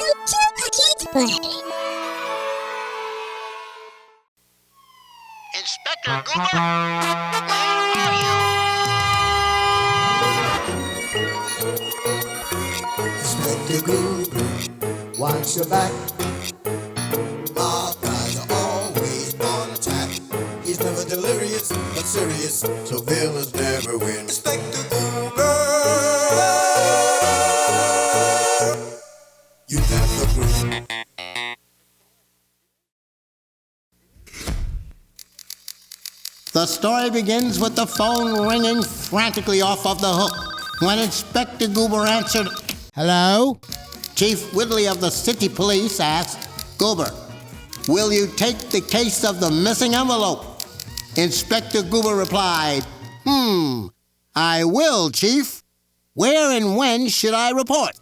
Welcome to AKidsPlanet. Inspector Goober, where are you? Inspector Goober, watch your back. Mob guys are always on attack. He's never delirious, but serious, so villains never win. Inspector Goober, you never win. The story begins with the phone ringing frantically off of the hook. When Inspector Goober answered, "Hello?" Chief Whitley of the city police asked, "Goober, will you take the case of the missing envelope?" Inspector Goober replied, "I will, Chief. Where and when should I report?"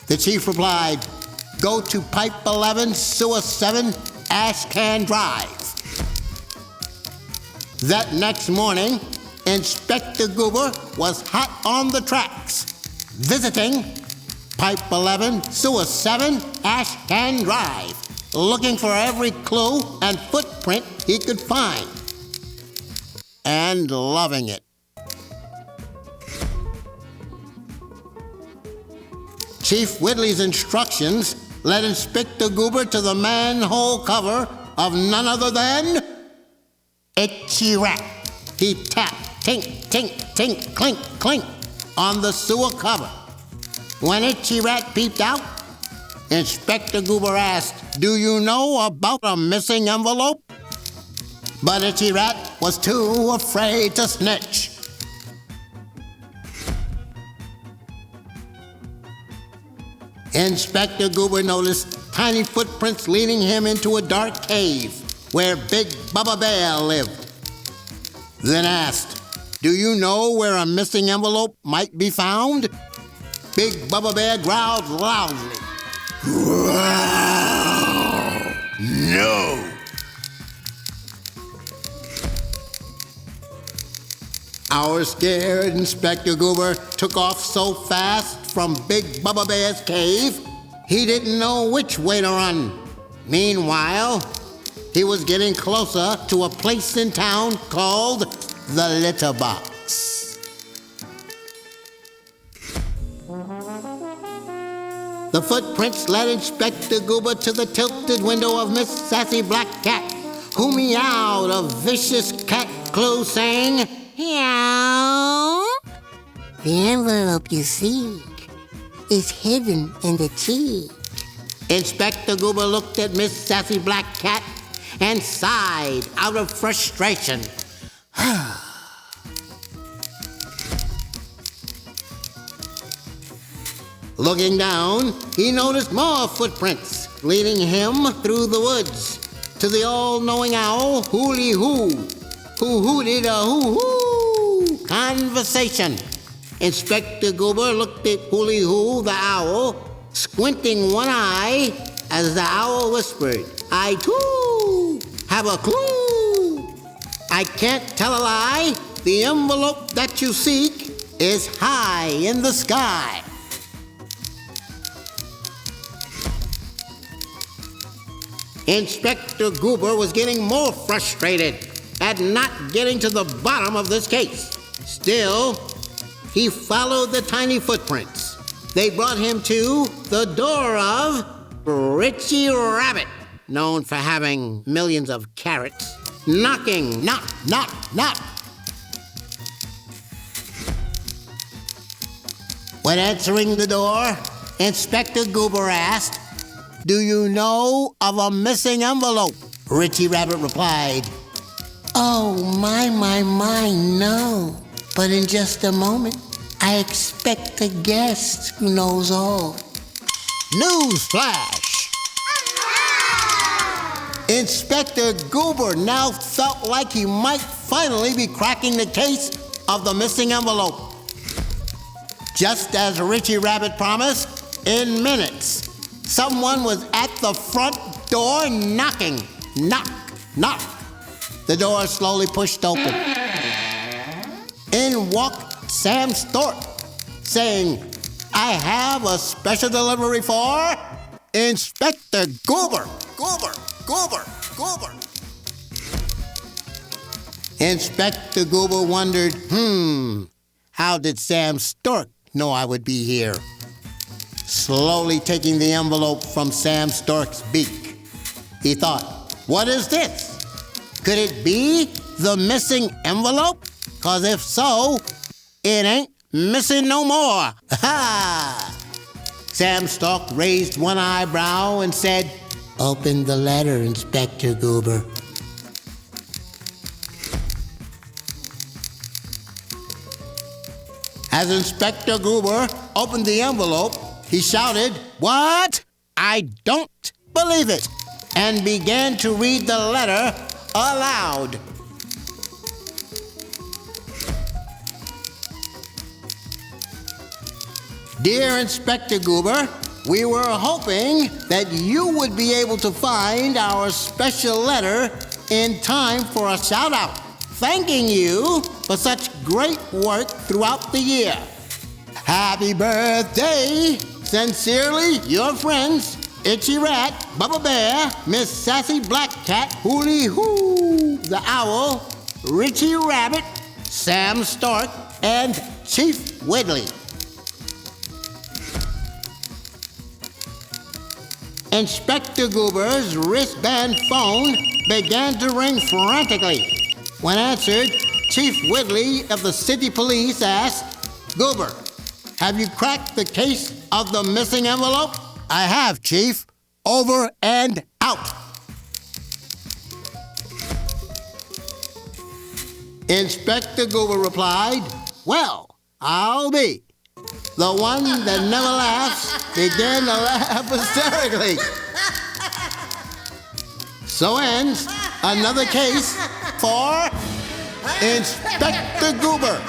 The chief replied, "Go to Pipe 11, Sewer 7, Ashcan Drive." That next morning, Inspector Goober was hot on the tracks, visiting Pipe 11, Sewer 7, Ashcan Drive, looking for every clue and footprint he could find, and loving it. Chief Whitley's instructions led Inspector Goober to the manhole cover of none other than Itchy Rat. He tapped tink, tink, tink, clink, clink on the sewer cover. When Itchy Rat peeped out, Inspector Goober asked, "Do you know about a missing envelope?" But Itchy Rat was too afraid to snitch. Inspector Goober noticed tiny footprints leading him into a dark cave where Big Bubba Bear lived. Then asked, "Do you know where a missing envelope might be found?" Big Bubba Bear growled loudly, "No." Our scared Inspector Goober took off so fast from Big Bubba Bear's cave, he didn't know which way to run. Meanwhile, he was getting closer to a place in town called the Litter Box. The footprints led Inspector Goober to the tilted window of Miss Sassy Black Cat, who meowed a vicious cat clue saying, "Meow." The envelope you seek is hidden in the cheek. Inspector Goober looked at Miss Sassy Black Cat and sighed out of frustration. Looking down, he noticed more footprints leading him through the woods to the all-knowing owl Hooly Hoo, who hooted a hoo-hoo conversation. Inspector Goober looked at Hooly Hoo the owl, squinting one eye as the owl whispered, "I too have a clue. I can't tell a lie. The envelope that you seek is high in the sky." Inspector Goober was getting more frustrated at not getting to the bottom of this case. Still, he followed the tiny footprints. They brought him to the door of Richie Rabbit, known for having millions of carrots. Knocking, knock, knock, knock. When answering the door, Inspector Goober asked, "Do you know of a missing envelope?" Richie Rabbit replied, Oh, my, no. But in just a moment, I expect a guest who knows all. News flash! Inspector Goober now felt like he might finally be cracking the case of the missing envelope. Just as Richie Rabbit promised, in minutes, someone was at the front door knocking. Knock, knock. The door slowly pushed open. In walked Sam Stork, saying, "I have a special delivery for Inspector Goober! Goober! Goober! Goober! Inspector Goober wondered, how did Sam Stork know I would be here? Slowly taking the envelope from Sam Stork's beak, he thought, what is this? Could it be the missing envelope? 'Cause if so, it ain't missing no more. Ha! Sam Stork raised one eyebrow and said, Open the letter, Inspector Goober. As Inspector Goober opened the envelope, he shouted, "What? I don't believe it," and began to read the letter aloud. Dear Inspector Goober, we were hoping that you would be able to find our special letter in time for a shout-out, thanking you for such great work throughout the year. Happy birthday! Sincerely, your friends, Itchy Rat, Bubba Bear, Miss Sassy Black Cat, Hoolie Hoo, the Owl, Richie Rabbit, Sam Stork, and Chief Wiggly. Inspector Goober's wristband phone began to ring frantically. When answered, Chief Wiggly of the City Police asked, "Goober, have you cracked the case of the missing envelope?" "I have, Chief. Over and out." Inspector Goober replied, "Well, I'll be." The one that never laughs began to laugh hysterically. So ends another case for Inspector Goober.